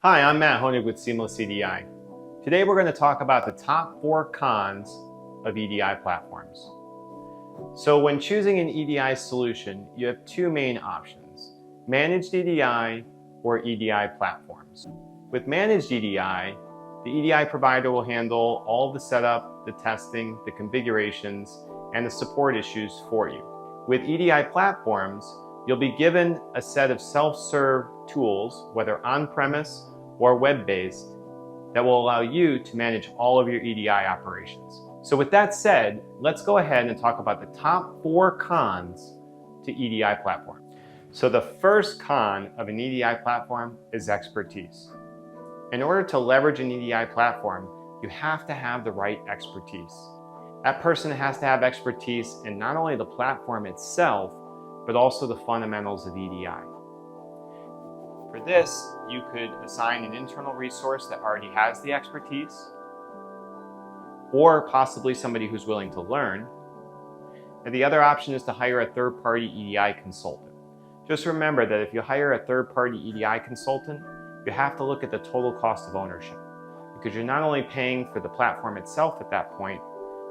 Hi, I'm Matt Honig with Seamless EDI. Today we're going to talk about the top 4 cons of EDI platforms. So when choosing an EDI solution, you have 2 main options: Managed EDI or EDI Platforms. With Managed EDI, the EDI provider will handle all the setup, the testing, the configurations, and the support issues for you. With EDI Platforms, you'll be given a set of self-serve tools, whether on-premise or web-based, that will allow you to manage all of your EDI operations. So with that said, let's go ahead and talk about the top 4 cons to EDI platform. So the first con of an EDI platform is expertise. In order to leverage an EDI platform, you have to have the right expertise. That person has to have expertise in not only the platform itself, but also the fundamentals of EDI. For this, you could assign an internal resource that already has the expertise, or possibly somebody who's willing to learn. And the other option is to hire a third-party EDI consultant. Just remember that if you hire a third-party EDI consultant, you have to look at the total cost of ownership, because you're not only paying for the platform itself at that point,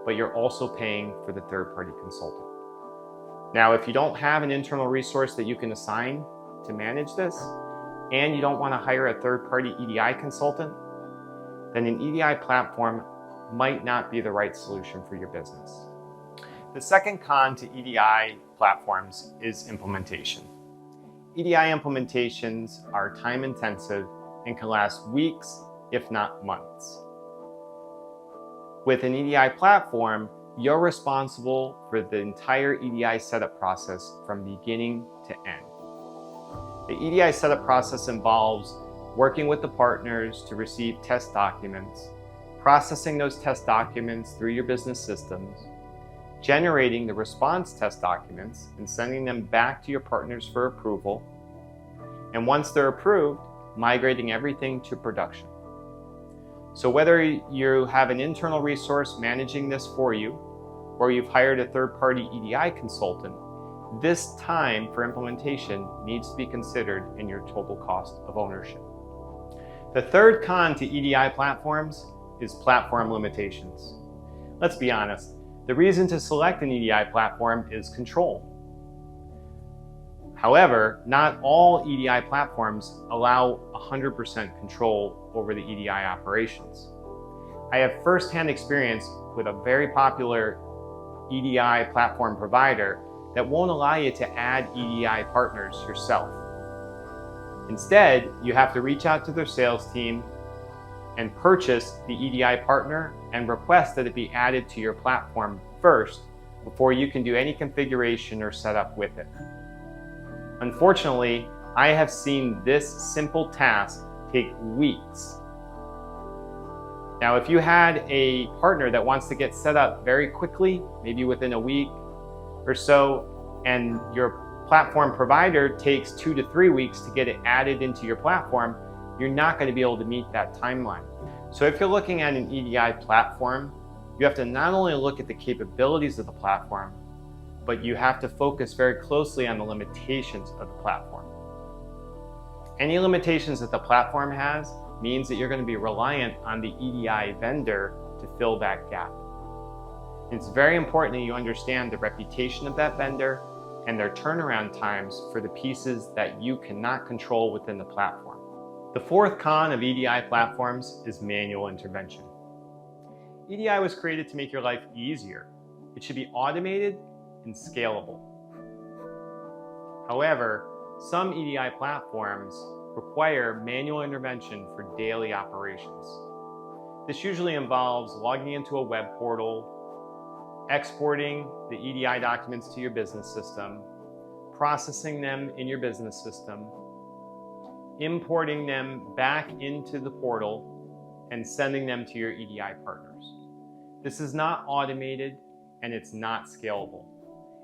but you're also paying for the third-party consultant. Now, if you don't have an internal resource that you can assign to manage this, and you don't want to hire a third-party EDI consultant, then an EDI platform might not be the right solution for your business. The second con to EDI platforms is implementation. EDI implementations are time-intensive and can last weeks, if not months. With an EDI platform, you're responsible for the entire EDI setup process from beginning to end. The EDI setup process involves working with the partners to receive test documents, processing those test documents through your business systems, generating the response test documents and sending them back to your partners for approval, and once they're approved, migrating everything to production. So whether you have an internal resource managing this for you, or you've hired a third-party EDI consultant, this time for implementation needs to be considered in your total cost of ownership. The third con to EDI platforms is platform limitations. Let's be honest, the reason to select an EDI platform is control. However, not all EDI platforms allow 100% control over the EDI operations. I have firsthand experience with a very popular EDI platform provider that won't allow you to add EDI partners yourself. Instead, you have to reach out to their sales team and purchase the EDI partner and request that it be added to your platform first before you can do any configuration or setup with it. Unfortunately, I have seen this simple task take weeks. Now, if you had a partner that wants to get set up very quickly, maybe within a week or so, and your platform provider takes 2 to 3 weeks to get it added into your platform, you're not going to be able to meet that timeline. So if you're looking at an EDI platform, you have to not only look at the capabilities of the platform, but you have to focus very closely on the limitations of the platform. Any limitations that the platform has means that you're going to be reliant on the EDI vendor to fill that gap. It's very important that you understand the reputation of that vendor and their turnaround times for the pieces that you cannot control within the platform. The fourth con of EDI platforms is manual intervention. EDI was created to make your life easier. It should be automated and scalable. However, some EDI platforms require manual intervention for daily operations. This usually involves logging into a web portal, exporting the EDI documents to your business system, processing them in your business system, importing them back into the portal, and sending them to your EDI partners. This is not automated and it's not scalable.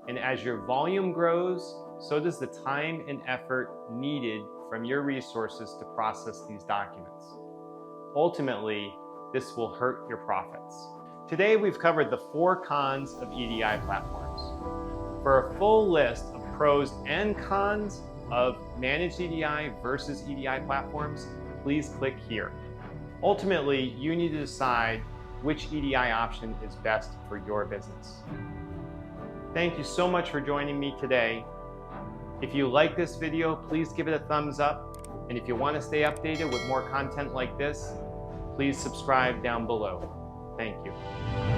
And as your volume grows, so does the time and effort needed from your resources to process these documents. Ultimately, this will hurt your profits. Today, we've covered the 4 cons of EDI platforms. For a full list of pros and cons of managed EDI versus EDI platforms, please click here. Ultimately, you need to decide which EDI option is best for your business. Thank you so much for joining me today. If you like this video, please give it a thumbs up. And if you want to stay updated with more content like this, please subscribe down below. Thank you.